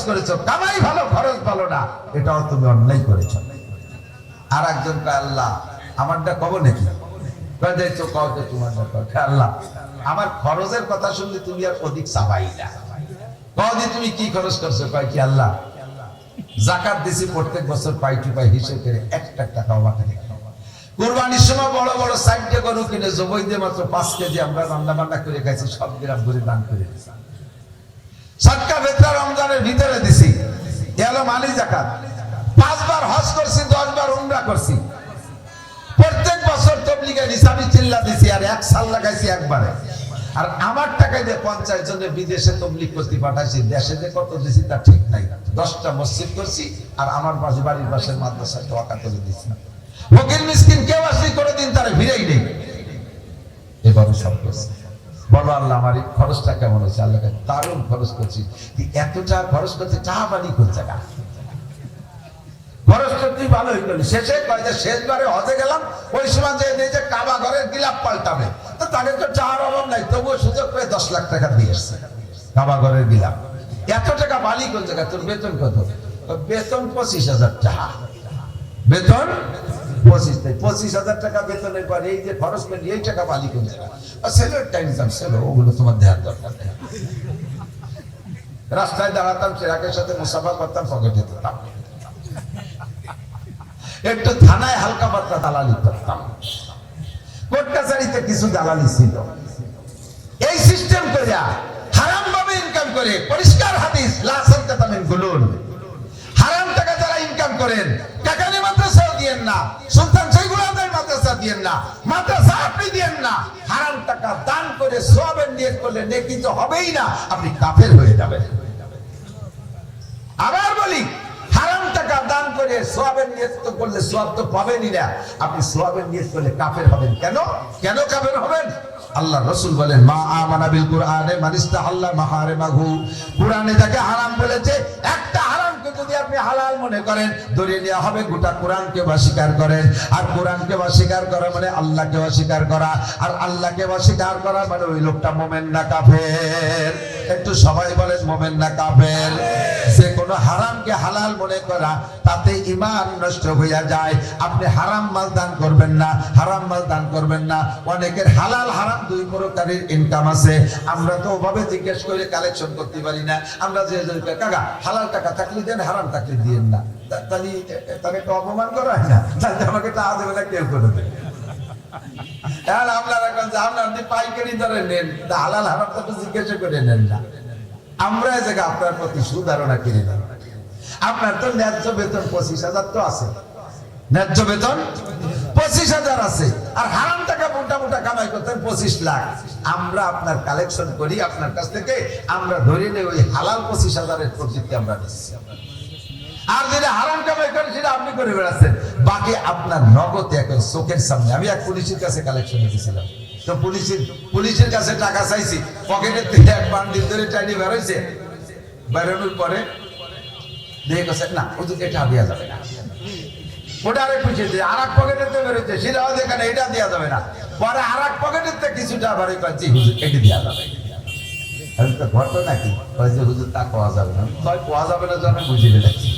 করেছো, কামাই ভালো খরচ ভালো না, এটাও তুমি অন্যায় করেছো। আর একজন আল্লাহ আমারটা কব নাকি, আল্লাহ আমার খরচের কথা শুনলে তুমি আর অধিক চাবাই না, কদি তুমি কি খরচ করছো, কয় কি আল্লাহ যাকাত দিছি প্রত্যেক বছর পাই টু পাই হিসেব করে একটা টাকাও বাকি নেই। কুরবানির সময় বড় বড় 60টা গরু কিনে জবাই দিয়ে মাত্র 5 কেজি আমরা রান্না বান্না করে খাইছি, সব গ্রাম ঘুরে দান করে দিছি। সাদকা ফিতরা রমজানের ভিতরে দিছি, এলো মালি যাকাত। 5 বার হজ করছি, 10 বার উমরা করছি, প্রত্যেক বছর তাবলীগে নিসাবি চিল্লা দিছি, আর 1 সাল লাগাইছি একবারে। আর আমার টাকায় দিয়ে 50 জনের বিদেশে তাবলীগ করতে পাঠাইছি, দেশে যে কত দিছি তা ঠিক নাই। 10টা মসজিদ করছি, আর আমার পাশে বাড়ির পাশের মাদ্রাসায় ওয়াকা করে দিছি। ফকির মিসকিন কেউ আসলে করে দিন তারা ভিড়াই নেই। এবারে সব করছি, বলো আল্লাহ আমার এই খরচটা কেমন হয়েছে? আল্লাহকে দারুণ খরচ করছি। এতটা খরচ করতে টাকা পানি কোন জায়গা, খরচ করতে ভালো হইতো। শেষে কয় যে শেষবারে হজে গেলাম, ওই সময় যে কাবা ঘরের গিলাপ পাল্টাবে, তো তাদের তো টাকার অভাব নাই, তবুও সুযোগ পেয়ে 10 লাখ টাকা দিয়ে এসছে কাবা ঘরের গিলাপ। এত টাকা বালি কোন জায়গা? তোর বেতন কত? বেতন 25,000 টাকা। বেতন 25,000 টাকা বেতনের পর এই যে খরচ করি, এই টাকা বালি কোন জায়গা? সেলোর টাইম ছিল, ওগুলো তোমার দেওয়ার দরকার নেই। রাস্তায় দাঁড়াতাম, চেরাকের সাথে মুসাফা করতাম, পকেটে দিতাম, একটু থানায় হালকা পাতলা দালালি করতাম, কোর্ট কাছারিতে কিছু দালালি ছিল। এই সিস্টেম করে হারাম ভাবে ইনকাম করে, পরিষ্কার হাদিস লা সাদকাতা মিন গুলুল, হারাম টাকা যারা ইনকাম করেন, কাকানি মাদ্রাসাও দিয়েন না, সুলতান শহীদুল আজম মাদ্রাসা দিয়েন না, মাদ্রাসা আপনি দিয়েন না, হারাম টাকা দান করে সওয়াবের নিয়ত করলে নেকি তো হবেই না, আপনি কাফের হয়ে যাবেন। আবার বলি, হারাম টাকা দান করে সওয়াবের নিয়ত করলে সওয়াব তো পাবেনই না, আপনি সওয়াবের নিয়ত করলে কাফের হবেন। কেন কেন কাফের হবেন? আল্লাহ রাসূল বলেন, মা আমানা বিল কুরআনে মান ইস্তাহাল্লা মাহারিমাহু, কুরআনে যাকে হারাম বলেছে, একটা হারামকে যদি আপনি হালাল মনে করেন, ধরে নেওয়া হবে গোটা কোরআনকে অস্বীকার করেন। আর কোরআনকে অস্বীকার করা মানে আল্লাহকে অস্বীকার করা, আর আল্লাহকে অস্বীকার করা মানে ওই লোকটা মুমিন না কাফের। একটু সবাই বলেন মুমিন না কাফের। যে কোনো হারামকে হালাল মনে করা, তাতে ঈমান নষ্ট হয়ে যায়। আপনি হারাম মাল দান করবেন না, হারাম মাল দান করবেন না। অনেকের হালাল হারাম দুই প্রকারের ইনকাম আছে, আমরা তো ওভাবে জিজ্ঞেস করে কালেকশন করতে পারি না। আমরা যে কাকা হালাল টাকা থাকলে দেন, হারাম থাকলে দিয়েন না, তাহলে তো অপমান করা হয় না? তাহলে আমাকে টাকা দেবে না কেউ করে দেবে। আপনারা আপনি পাইকারি ধরে নেন, হালাল হারামটা তো জিজ্ঞাসা করে নেন না। আমরা এই জায়গায় আপনার প্রতি সুধারণা কিনে নেন। আপনার তো ন্যায্য বেতন 25,000 তো আছে, ন্যায্য বেতন 25,000 আছে, আর হারাম টাকা মোটা মোটা কামাই করতেন 25 লাখ। আমরা আপনার কালেকশন করি আপনার কাছ থেকে, আমরা ধরে নেই ওই হালাল 25,000-এর প্রযুক্তি আমরা নিচ্ছি। আর যেটা হারাম কামাই করে সেটা আপনি করে বেড়াচ্ছেন, বাকি আপনার নগদ এখন চোখের সামনে। আমি এক পুলিশের কাছে কালেকশন দিয়েছিলাম, তো পুলিশের কাছে টাকা চাইছি, পকেটের থেকে এক বান্ডিল ধরে টাইনি বেরোইছে, বেরোনোর পরে দেখে গেছে না হুজুর এটা দেওয়া যাবে না, ওটা আরেক খুশি আর এক পকেটের থেকে বেরোচ্ছে, সেটাও দেখে না এটা দেওয়া যাবে না। পরে আর এক পকেটের থেকে কিছুটা বেরোই পাচ্ছি, হুজুর এটা দেওয়া যাবে। আমি তো ঘটনা কি হুজুর তা পাওয়া যাবে না, পাওয়া যাবে না যেন বুঝিয়ে দেখছি।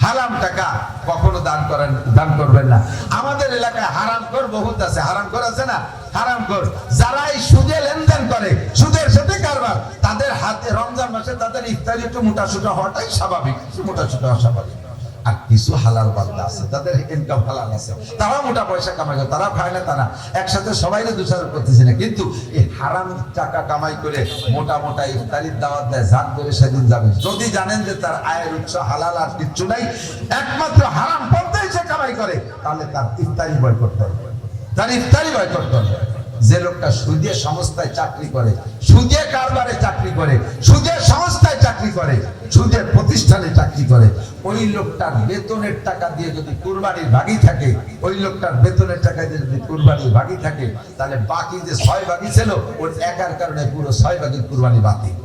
হারাম টাকা কখনো দান করবেন না। আমাদের এলাকায় হারামখোর বহুত আছে, হারামখোর আছে না, হারামখোর যারা এই সুদে লেনদেন করে, সুদের সাথে কারবার, তাদের হাতে রমজান মাসে তাদের ইফতারি একটু মোটাসোটা হওয়াটাই স্বাভাবিক, মোটাসোটা অস্বাভাবিক। আর কিছু হালাল বান্দা আছে, তাদের ইনকাম হালাল আছে, তারা মোটা পয়সা কামাই করে, তারা খায় না, তারা একসাথে সবাই দোষারোপ করতেছে না। কিন্তু এই হারাম টাকা কামাই করে মোটা মোটা ইফতারির দাওয়াত দেয়, যান ধরে সেদিন যাবে, যদি জানেন যে তার আয়ের উৎস হালাল আর কিচ্ছু নাই, একমাত্র হারাম পন্থায় সে কামাই করে, তাহলে তার ইফতারি বয় করতে হবে, তার ইফতারি বয় করতে হবে। যে লোকটা সুদে সংস্থায় চাকরি করে, সুদে কারবারে চাকরি করে, সুদের সংস্থায় চাকরি করে, সুদের প্রতিষ্ঠানে চাকরি করে, ওই লোকটার বেতনের টাকা দিয়ে যদি কুরবানির ভাগই থাকে, ওই লোকটার বেতনের টাকা দিয়ে যদি কুরবানির ভাগই থাকে, তাহলে বাকি যে 6 ভাগই ছিল, ওর একার কারণে পুরো 6 ভাগের কুরবানি বাতিল।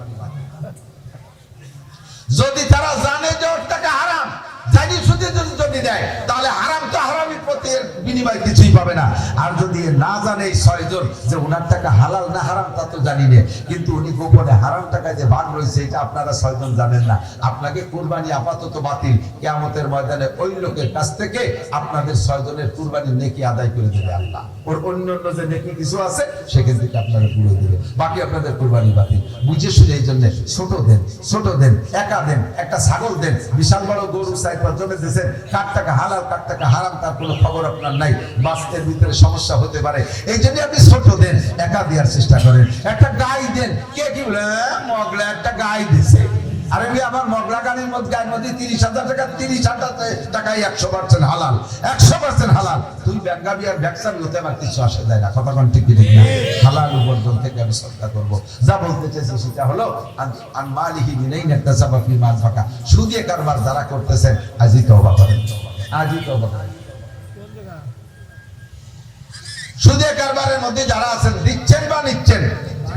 যদি তারা জানে যে ওর টাকা হারাম, জানি সুদে যদি দেয়, তাহলে হারাম তো হারামির প্রতি এর বিনিময় কিছুই পাবে না। আর যদি না জানে এই 6 জন যে ওনার টাকা হালাল না হারাম তা তো জানি না, কিন্তু উনি গোপনে হারাম টাকায় যে ভাগ রয়েছে এটা আপনারা 6 জন জানেন না। আপনাকে কুরবানি আপাতত বাতিল, কিয়ামতের ময়দানে ওই লোকের কাছ থেকে আপনাদের 6 জনের কুরবানির নেকি আদায় করে দেবে আল্লাহ। ওর অন্য যে নেকি কিছু আছে সেখান থেকে আপনারা পুরো দেবে, বাকি আপনাদের কুরবানি বাতিল। বুঝে শুনে এই জন্য ছোট দেন, একা দেন, একটা ছাগল দেন, বিশাল বড় গরু 4-5 জনে দিয়েছেন, কার টাকা হালাল কার টাকা হারাম তার কোনো খবর আপনার নাই, বাস্তের ভিতরে সমস্যা হতে পারে। এই জন্য আপনি ছোট দেন, একা দেওয়ার চেষ্টা করেন। একটা গাই দেন, কে কি বলে মগলা একটা গাই দিছে, আরে ভাই আমার মগলা গাড়ির মধ্যে গায়ের মধ্যে 30,000 টাকা, 30,000 টাকায় 100% হালাল, 100% হালাল। তুই ব্যাংকাবি আর ব্যবসাবি হতে আমার কিছু আসে যায় না, কথা কোন ঠিক ঠিক না। হালাল উপার্জন থেকে আমি সদকা করব। যা বলতে চাইছি সেটা হলো আন মালিহি বিনাইন তাসাবা ফি মাল ফাকা, সুদে কারবার যারা করতেছেন আজই তওবা করেন, আজই তওবা করেন। সুদে কারবারের মধ্যে যারা আছেন, দিচ্ছেন বা নিচ্ছেন,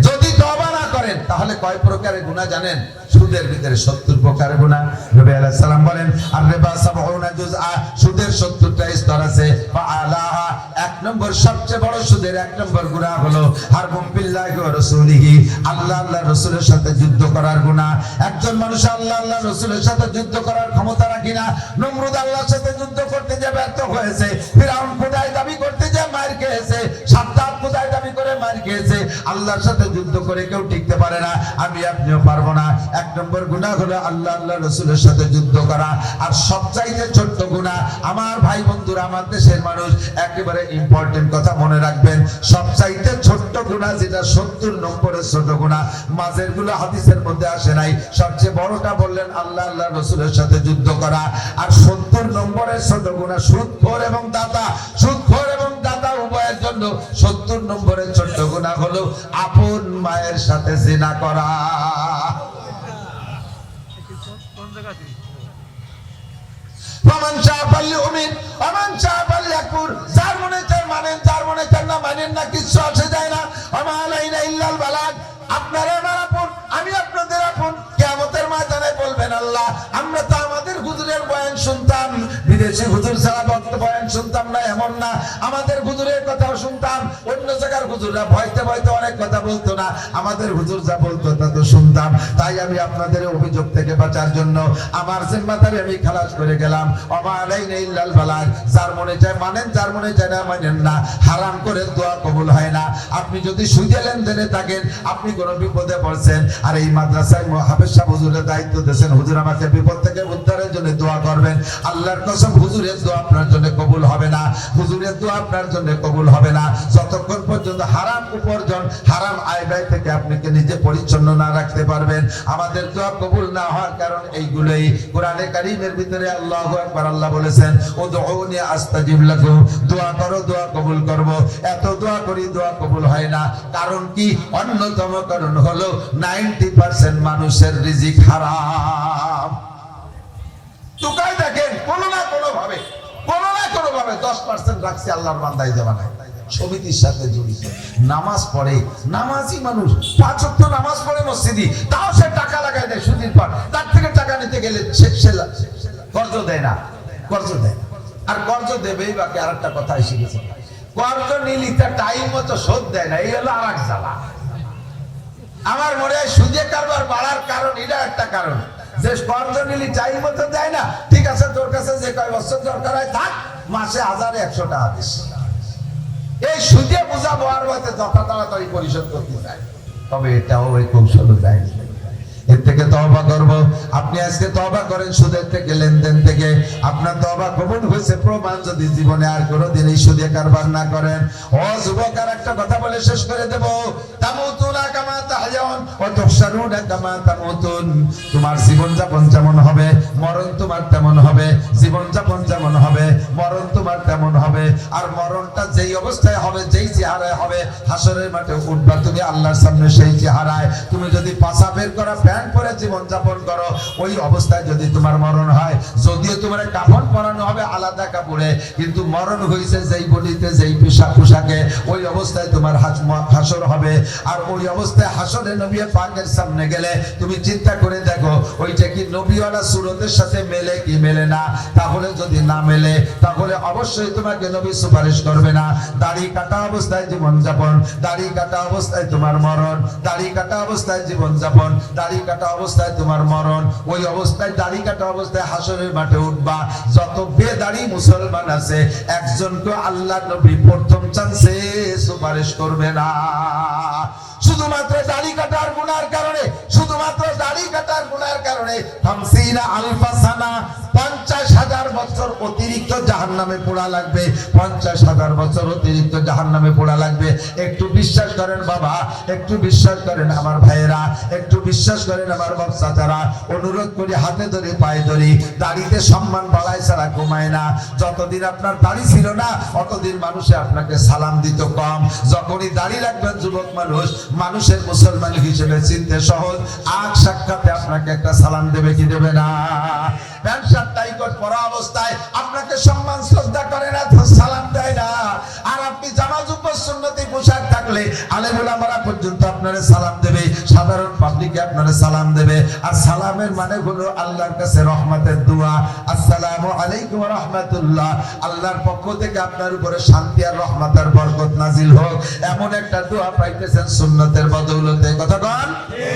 যদি তওবা না করেন তাহলে কয় প্রকারের গুনাহ জানেন? সুদের ভিতরে 70 প্রকারের গুনাহ। নবী আলাইহিস সালাম বলেন আর রিবা 70 জুজআ, সুদের 70টা স্তর আছে। ফাআলাহা, 1 নম্বর সবচেয়ে বড় সুদের 1 নম্বর গুনাহ হলো হারবুম বিল্লাহি ওয়া রাসূলিহি, আল্লাহ আল্লাহর রাসূলের সাথে যুদ্ধ করার গুনাহ। একজন মানুষ আল্লাহ আল্লাহর রাসূলের সাথে যুদ্ধ করার ক্ষমতা রাখে না। নমরুদ আল্লাহর সাথে যুদ্ধ করতে যে ব্যর্থ হয়েছে, ফিরআউন খোদাই দাবি করতে যে মার খেয়েছে, সাদ্দাত খোদাই দাবি করে মার খেয়েছে, আল্লাহর সাথে যুদ্ধ করে কেউ টিকতে পারে না, আমি আপনিও পারবো না। 1 নম্বর গুনাহ হলো আল্লাহ আল্লাহর রাসূলের সাথে যুদ্ধ করা। আর সবচাইতে ছোট্ট গুনাহ, আমার ভাই বন্ধুরা, আমার দেশের মানুষ একেবারে ইম্পর্টেন্ট কথা মনে রাখবেন, সবচাইতে ছোট্ট গুনাহ যেটা 70 নম্বরের ছোট গুনাহ, মাঝের গুলো হাদিসের মধ্যে আসে নাই, সবচেয়ে বড়টা বললেন আল্লাহ আল্লাহর রাসূলের সাথে যুদ্ধ করা। আর 70 নম্বরের ছোট গুনাহ সুদখোর এবং দাতা, সুদখোর এবং দাতা উভয়ের জন্য 70 নম্বরের ছোট্ট গুনাহ হলো আপন মায়ের সাথে জিনা করা। ওমান শাআ ফালইউমিন ওমান শাআ ফালইয়াকফুর, যার মনে চায় মানেন, যার মনে চায় না মানেন না, কিছু আসে যায় না। ওমা আলাইনা ইল্লাল বালাগ, আপনারা আমার আপন, আমি আপনাদের আপন। কিয়ামতের ময়দানে বলবেন আল্লাহ আমরা তো আমাদের হুজুরের বয়ান শুনতাম, বিদেশি হুজুর ছাড়া বয়ান শুনতাম না এমন না, আমাদের হুজুরের কথাও শুনতাম, অন্য জায়গার হুজুররা ভয়তে ভয়তে অনেক কথা বলতো না, আমাদের হুজুর যা বলতো তা তো শুনতাম। তাই আমি আপনাদের অভিযোগ থেকে বাঁচার জন্য আমার জিম্মাদারি আমি খালাস করে গেলাম। ওমা আলাইনা ইল্লাল বালাগ, যার মনে চায় মানেন, যার মনে চায় না মানেন না। হারাম করে দোয়া কবুল হয় না। আপনি যদি সুদে লেনদেনে থাকেন, আপনি কোন বিপদে পড়ছেন, আর এই মাদ্রাসায় হাফেজ সাহেব হুজুরের দায়িত্ব দিয়েছেন, হুজুর আমাকে বিপদ থেকে উদ্ধারের জন্য দোয়া করবেন, আল্লাহর কসম হুজুরের দোয়া আপনার জন্য কবুল হবে না, হুজুরের দোয়া আপনার জন্য কবুল হবে না যতক্ষণ পর্যন্ত হারাম উপার্জন, হারাম আয় ব্যয় থেকে আপনাকে নিজে পরিচ্ছন্ন না রাখতে পারবেন। আমাদের দোয়া কবুল না হওয়ার কারণ এইগুলোই। কোরআনে কারীমের ভিতরে আল্লাহু আকবার, আল্লাহ বলেছেন উদউনি আস্তাজিব লাকুম, দোয়া করো দোয়া কবুল করব। এত দোয়া করি দোয়া কবুল হয় না, কারণ কি? অন্যতম কারণ হলো 90% মানুষের রিজিক হারাম। টুকাই দেখেন কোনো না কোনো ভাবে 10% রাখছে আল্লাহর বান্দাই জামানায়, সমিতির সাথে জড়িত, নামাজ পড়ে, নামাজি মানুষ, 5 ওয়াক্ত নামাজ পড়ে মসজিদে, তাও সে টাকা লাগায় দেয় সুদের পর, তার থেকে টাকা নিতে গেলে সে কর্জ দেয় না, কর্জ দেয়। আর কর্জ দেবেই বাকি। আর একটা কথা এসে গেছে, কর্জ নিলি তার টাইম মতো শোধ দেয় না, এই হলো আর এক জ্বালা। আমার মনে হয় সুদে কারবার বাড়ার কারণ এটা একটা কারণ, যে কর্জ নিলি টাইম মতো দেয় না। ঠিক আছে, তোর কাছে যে কয় বছর দরকার হয় থাক, মাসে 1000-100 টাকা দিস। এই সুদে বোঝাবো আর হয়তো যত তাড়াতাড়ি পরিশোধ করতে চায়, তবে এটাও ওই কৌশল দেয়। এর থেকে তওবা করব। আপনি আজকে তওবা করেন সুদের থেকে, লেনদেন থেকে, আপনার তওবা কবুল হয়েছে প্রমাণ যদি জীবনে আর কোনোদিন এই সুদে কারবার না করেন। ও যুবক, আর একটা কথা বলে শেষ করে দেব, তামুতুনা কামা তাহয়াউন ওয়া তুহশারুনা কামা তামুতুন। তোমার জীবন যাপন যেমন হবে, মরণ তোমার তেমন হবে। জীবন যাপন যেমন হবে, মরণ তোমার তেমন হবে। আর মরণটা যেই অবস্থায় হবে, যেই চেহারায় হবে, হাসরের মাঠে উঠবা তুমি আল্লাহর সামনে সেই চেহারায়। তুমি যদি পাছা বের করা প্যান্ট পরে জীবন যাপন করো, ওই অবস্থায় যদি তোমার মরণ হয়, যদিও তোমার কাফন পরানো হবে আলাদা কাপড়ে, কিন্তু মরণ হয়েছে যেই বডিতে যেই পোশাকে, ওই অবস্থায় তোমার হাসর হবে। আর ওই অবস্থায় হাসরে নবী পাকের সামনে গেলে তুমি চিন্তা করে দেখো ওইটা কি নবীওয়ালা সুরতের সাথে মেলে কি মেলে না? তাহলে যদি না মেলে তাহলে অবশ্যই তোমাকে নবী সুপারিশ করবে না। দাড়ি কাটা অবস্থায় জীবন যাপন, দাড়ি কাটা অবস্থায় তোমার মরণ, দাড়ি কাটা অবস্থায় জীবন যাপন, দাড়ি কাটা অবস্থায় তোমার মরণ। ওই অবস্থায় দাড়ি কাটা অবস্থায় হাসরের মাঠে উঠবা। যত বেদাড়ি মুসলমান আছে একজনকে আল্লাহ নবী প্রথম চান্সে সুপারিশ করবে না। শুধুমাত্র দাড়ি কাটার গুনার কারণে, শুধুমাত্র দাড়ি কাটার গুনার কারণে 50 আলফা সানা 50,000 বছর অতিরিক্ত জাহান্নামে পোড়া লাগবে। 50,000 বছর অতিরিক্ত জাহান্নামে পোড়া লাগবে। একটু বিশ্বাস করেন বাবা, একটু বিশ্বাস করেন আমার ভাইয়েরা, একটু বিশ্বাস করেন আমার বাচ্চারা। অনুরোধ করি, হাতে ধরে পায়ে ধরি, দাড়িতে সম্মান বাড়ায় ছাড়া কমায় না। যতদিন আপনার দাড়ি ছিল না অতদিন মানুষে আপনাকে সালাম দিত কম। যখনই দাড়ি রাখবেন যুবক মানুষ, মানুষের মুসলমান হিসেবে চিনতে সহজ। আজ সাক্ষাতে আপনাকে একটা সালাম দেবে কি দেবে না? প্যান্ট শার্ট টাই কোট পরা অবস্থায় আপনাকে সম্মান শ্রদ্ধা করে না, সালাম দেয় না। আর আপনি জামা জুব্বা সুন্নতি পোশাক থাকলে আলেম ওলামারা পর্যন্ত আপনারে সালাম দেবে, সাধারণ পাবলিকে আপনারে সালাম দেবে। আর সালামের মানে হলো আল্লাহর কাছে রহমতের দোয়া। আসসালামু আলাইকুম ওয়া রাহমাতুল্লাহ, আল্লাহর পক্ষ থেকে আপনার উপরে শান্তি আর রহমত আর বরকত নাজিল হোক, এমন একটা দোয়া পাইতেছেন সুন্নতের বদৌলতে। কথা বল।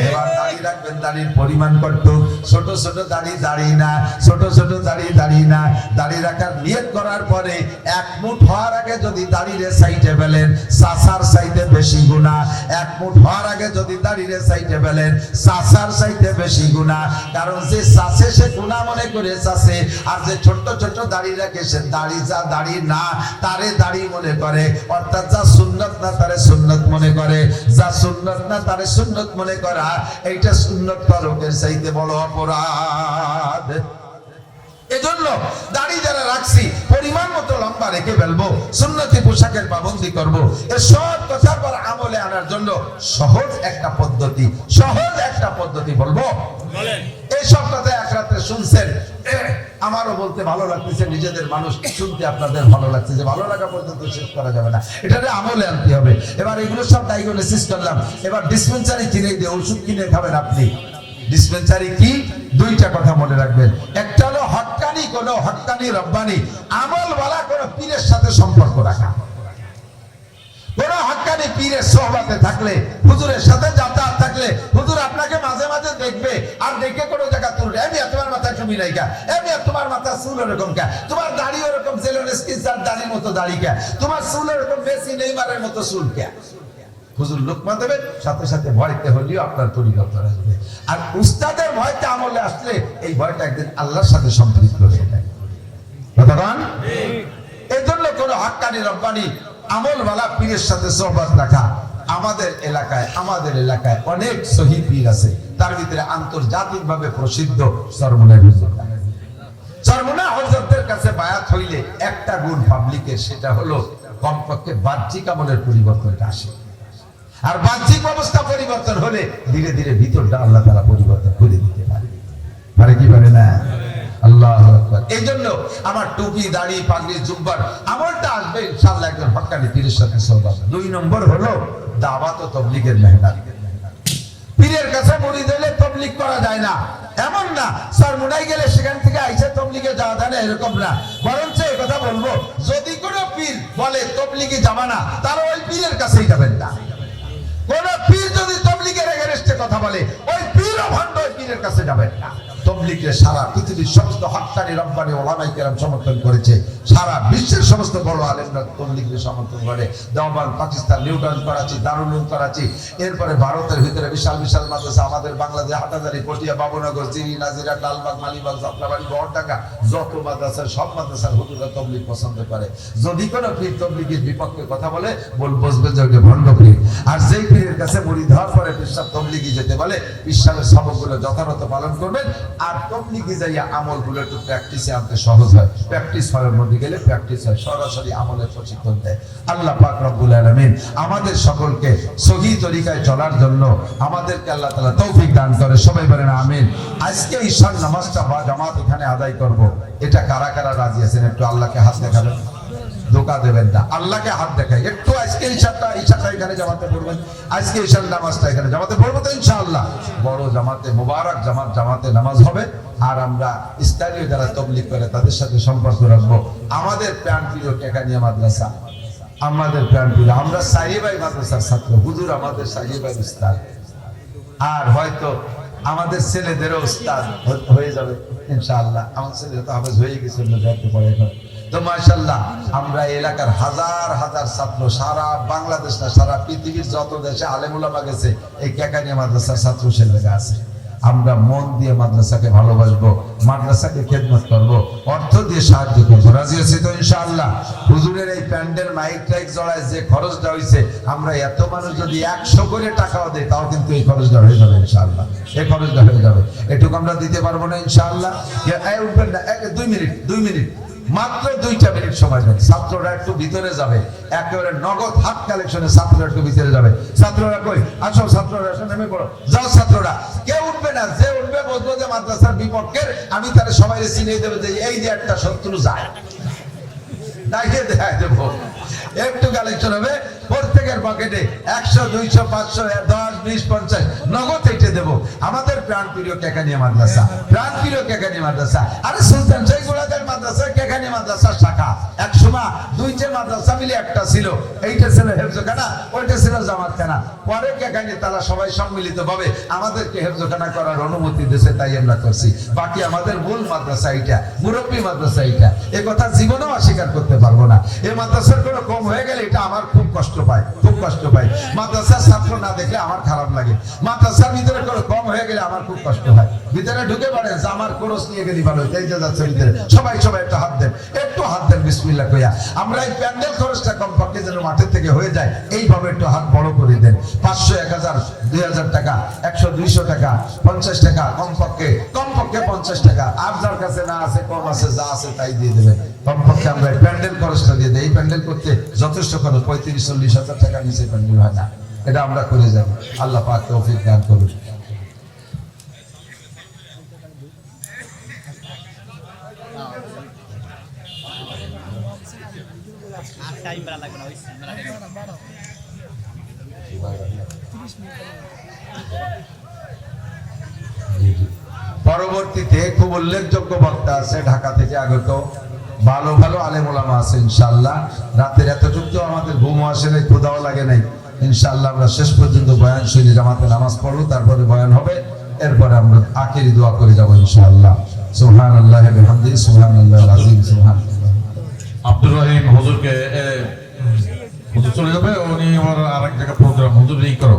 এবার দাড়ি রাখবেন, দাড়ির পরিমাণ কত? ছোট ছোট দাড়ি দাড়ি না, ছোট ছোট দাড়ি দাড়ি না। দাড়ি রাখার নিয়ত করার পরে এক মুঠ হওয়ার আগে যদি দাড়ির সাইডে ফেলেন, সাসার সাইডে বেশি গুনাহ। এক মুঠ হওয়ার আগে যদি দাড়ির সাইডে ফেলেন, সাসার সাইডে বেশি গুনাহ। কারণ যে সাসে সে গুনাহ মনে করে সাসে, আর যে ছোট ছোট দাড়ি রাখে সে দাড়ি যা দাড়ি না তারে দাড়ি মনে করে। অর্থাৎ যা সুন্নত না তারে সুন্নত মনে করে, যা সুন্নত না তারে সুন্নত মনে করা, এইটা সুন্নত পালকের চাইতে বড় অপরাধ। এজন্য দাড়ি যারা রাখছি পরিমাণ মতো লম্বা রেখে ফেলবো, সুন্নতি পোশাকের পাবন্দি করবো। এই সব কথার পর আমলে আনার জন্য সহজ একটা পদ্ধতি, সহজ একটা পদ্ধতি বলবো। এই সব কথা এক রাতে শুনছেন, আমারও বলতে ভালো লাগতেছে, নিজেদের মানুষ শুনতে আপনাদের ভালো লাগছে, যে ভালো লাগা পর্যন্ত শেষ করা যাবে না, এটাতে আমলে আনতে হবে। এবার এগুলো সব ডায়াগনোসিস করলাম। এবার ডিসপেন্সারি কিনে দিয়ে ওষুধ কিনে খাবেন আপনি। ডিসপেন্সারি কি? দুইটা কথা মনে রাখবেন। একটা হলো হক্কানি, কোন হক্কানি রব্বানি আমল ওয়ালা কোন পীরের সাথে সম্পর্ক রাখা। কোন হক্কানি পীরের সোহবতে থাকলে, হুজুরের সাথে যাতায়াত থাকলে, হুজুর আপনাকে মাঝে মাঝে দেখবে আর দেখে কোনো জায়গা তুলবে, এমনি তোমার মাথা টুপি নাই কা, এমনি তোমার মাথা চুল এরকম কা, তোমার দাড়ি ওরকম জেলোনেস্কিজার দাড়ির মতো দাড়ি কা, তোমার চুল এরকম মেসি নেইমারের মতো চুল কা। হুজুর লোকমা দেবে, সাথে সাথে ভয়তে হলেও আপনার পরিবর্তন আসবে। আর উস্তাদের ভয়তে আমলে আসলে এই ভয়টা একদিন আল্লাহর সাথে সম্পৃক্ত হয়ে যায়। এই জন্য কোন হক্কানি রব্বানি আমলওয়ালা পীরের সাথে সোহবত রাখা। আমাদের এলাকায় অনেক সহি পীর আছে, তার ভিতরে আন্তর্জাতিক ভাবে প্রসিদ্ধ চরমনাই হুজুর। চরমনাই হুজুরদের কাছে বায়াত হইলে একটা গুণ পাবলিকের, সেটা হলো কমপক্ষে বাহ্যিক আমলের পরিবর্তনটা আসে। আর বাহ্যিক অবস্থা পরিবর্তন হলে ধীরে ধীরে ভিতরটা আল্লাহ তাআলা পরিবর্তন করে দিতে পারে কি পারে না? আল্লাহু আকবার। এই জন্য আমার টুপি দাড়ি পাগড়ি জুব্বার আমলটা আসবে ইনশাআল্লাহ একজন হক্কানি পীরের সাথে সোহবত। 2 নম্বর হলো দাওয়াত ও তাবলীগের মেহনত। পীরের কাছে মুরিদ হলে তাবলীগ করা যায় না এমন না, চরমনাই গেলে সেখান থেকে আইসা তাবলীগে যাওয়া যায় না এরকম না। বরঞ্চ এই কথা বলবো, যদি কোনো পীর বলে তাবলীগে যাবা না, তাহলে ওই পীরের কাছেই যাবেন না। কোন পীর যদি তাবলীগের এগেইনস্টে কথা বলে, ওই পীরও ভণ্ড, ওই পীরের কাছে যাবেন না। তাবলীগের সারা পৃথিবীর সমস্ত হক্কানি রব্বানি ওলামায়ে কেরাম সমর্থন করেছে, সারা বিশ্বের সমস্ত বড় আলেমরা তাবলীগের সমর্থন করে। দেওবন্দ, পাকিস্তান, নিউটন, করাচি, দারুল উলুম করাচি, এরপরে ভারতের ভিতরে বিশাল বিশাল মাদ্রাসা, আমাদের বাংলাদেশ হাটাজারি, পটিয়া, বাবুনগর, জিরি, নাজিরা, লালবাগ, মালিবাগ, জাফরাবাড়ি, বহরডাঙ্গা, যত মাদ্রাসা, সব মাদ্রাসার হুজুররা তাবলীগ পছন্দ করে। যদি কোনো পীর তাবলীগের বিপক্ষে কথা বলে, বুঝবেন যে ওটা ভণ্ড পীর। আর যেই পীরের কাছে মুরিদ হওয়ার পরে পীর সাহেব তাবলীগে যেতে বলে, পীর সাহেবের সবকগুলো যথাযথ পালন করবেন, আর তবলিগে যাইয়া আমলগুলো একটু প্র্যাকটিসে আনতে সহজ হয়। প্র্যাকটিস হওয়ার মধ্যে গেলে প্র্যাকটিস হয়, সরাসরি আমলের প্রশিক্ষণ দেয়। আল্লাহ পাক রব্বুল আলামিন আমাদের সকলকে সহি তরিকায় চলার জন্য আমাদেরকে আল্লাহ তাআলা তৌফিক দান করে। সবাই বলেন আমিন। আজকে ঈশার নামাজটা বা জামাত এখানে আদায় করব, এটা কারা কারা রাজি আছেন? একটু আল্লাহকে হাত দেখাবেন, ধোকা দেবেন না, আল্লাহকে হাত দেখাই। একটু আজকে ঈশাটা এখানে জামাতে পড়বেন, আজকে ঈশার নামাজটা এখানে জামাতে পড়বো তো ইনশাআল্লাহ। বড় জামাতে, মুবারক জামাতে নামাজ হবে। আর আমরা স্থানীয় যারা তবলিগ করে তাদের সাথে সম্পর্ক রাখবো। আমাদের প্রাণপ্রিয় টেকানিয়া মাদ্রাসা, আমাদের প্রাণপ্রিয়, আমরা সাইয়েবাই মাদ্রাসার ছাত্র, হুজুর আমাদের সাইয়েবাই উস্তাদ, আর হয়তো আমাদের ছেলেদেরও উস্তাদ হয়ে যাবে ইনশাআল্লাহ। আমার ছেলেরা তো হাফেজ হয়ে গেছে, পড়ে এখন। তো মাশাআল্লাহ, আমরা এলাকার হাজার হাজার ছাত্র, সারা বাংলাদেশ না সারা পৃথিবীর যত দেশে আলেম উলামা গেছে, এই কেকানিয়া মাদ্রাসার ছাত্র ছেলেরা আছে। আমরা মন দিয়ে মাদ্রাসাকে ভালোবাসবো, মাদ্রাসাকে খেদমত করব, অর্থ দিয়ে সাহায্য করবো। রাজি আছি তো ইনশাআল্লাহ? হুজুরের এই প্যান্ডেল মাইক টাইক জড়ায় যে খরচটা হয়েছে, আমরা এত মানুষ যদি 100 করে টাকাও দেয় তাও কিন্তু এই খরচটা হয়ে যাবে ইনশাআল্লাহ। এই খরচটা হয়ে যাবে, এটুকু আমরা দিতে পারবো না ইনশাআল্লাহ? উঠবেন না, 2 মিনিট মাত্র 2টা মিনিট সময় দেন। ছাত্ররা একটু ভিতরে যাবে, একেবারে নগদ হাত কালেকশনে ছাত্ররা একটু ভিতরে যাবে। ছাত্ররা কই? আসো ছাত্ররা, আসো, নেমে পড়ো, যাও ছাত্ররা। কেউ উঠবে না, যে উঠবে বলবো যে মাদ্রাসার বিপক্ষের, আমি তারা সবাই চিনিয়ে দেবো যে এই যে একটা শত্রু যায়, দেখিয়ে দেখাই দেবো। একটু কালেকশন হবে, প্রত্যেকের পকেটে 100, 200, 500, 10, 20, 50 নগদ এঁটে দেবো। আমাদের প্রাণপ্রিয় কেকানিয়া মাদ্রাসা, প্রাণপ্রিয় কেকানিয়া মাদ্রাসা। আরে সুলতান শাহ গোলাদের মাদ্রাসা কেকানিয়া মাদ্রাসার শাখা। এক সময় 2টে মাদ্রাসা মিলে একটা ছিল, এইটা ছিল হেফজখানা, ওইটা ছিল জামাতখানা। পরে কেকানি তারা সবাই সম্মিলিত ভাবে আমাদেরকে হেফজখানা করার অনুমতি দিয়েছে, তাই আমরা করছি। বাকি আমাদের মূল মাদ্রাসা এইটা, মুরব্বী মাদ্রাসা এইটা। এ কথা জীবনেও অস্বীকার করতে পারবো না। এই মাদ্রাসার কোনো কম হয়ে গেলে এটা আমার খুব কষ্ট পায়, খুব কষ্ট পাই। মাদ্রাসার ছাত্র না দেখলে আমার খারাপ লাগে। মাদ্রাসার ভিতরে কোনো কম হয়ে গেলে আমার খুব কষ্ট হয়। ভিতরে ঢুকে পড়ে যে আমার খরচ নিয়ে গেলি ভালো, এই যে যাচ্ছে ভিতরে সবাই একটু হাত দেন, একটু হাত দেন বিসমিল্লাহ কইয়া। আমরা এই প্যান্ডেল খরচটা কমপক্ষে যেন মাঠের থেকে হয়ে যায়, এইভাবে একটু হাত বড় করে দেন। 500, 1000, 2000 টাকা, 100, 200 টাকা, 50 টাকা, কমপক্ষে 50 টাকা। আর যার কাছে না আছে, কম আছে, যা আছে তাই দিয়ে দেবেন। কমপক্ষে আমরা প্যান্ডেল খরচটা দিয়ে দেই। এই প্যান্ডেল করতে যথেষ্ট খরচ, 35-40 হাজার টাকা নিচে প্যান্ডেল হয় না। এটা আমরা করে যাবো। আল্লাহ পাক তৌফিক দান করুন। পরবর্তীতে খুব উল্লেখযোগ্য বক্তা আছে ঢাকা থেকে আগত, ভালো ভালো আলেম ওলামা আছে ইনশাআল্লাহ। রাতের এতটুকু আমাদের ঘুমও আসে নাই, ক্ষুধাও লাগে নাই। ইনশাআল্লাহ আমরা শেষ পর্যন্ত বয়ান শুনি, জামাতে নামাজ পড়বো, তারপরে বয়ান হবে, এরপরে আমরা আখিরি দোয়া করে যাবো ইনশাআল্লাহ। সুবহানাল্লাহি ওয়া বিহামদিহি, সুবহানাল্লাহিল আযীম, সুবহানাল্লাহ। আব্দুর রহিম হুজুরকে হুজুর চলে যাবে, উনি আমার আরেক জায়গায় প্রোগ্রাম, হুজুর এই করো।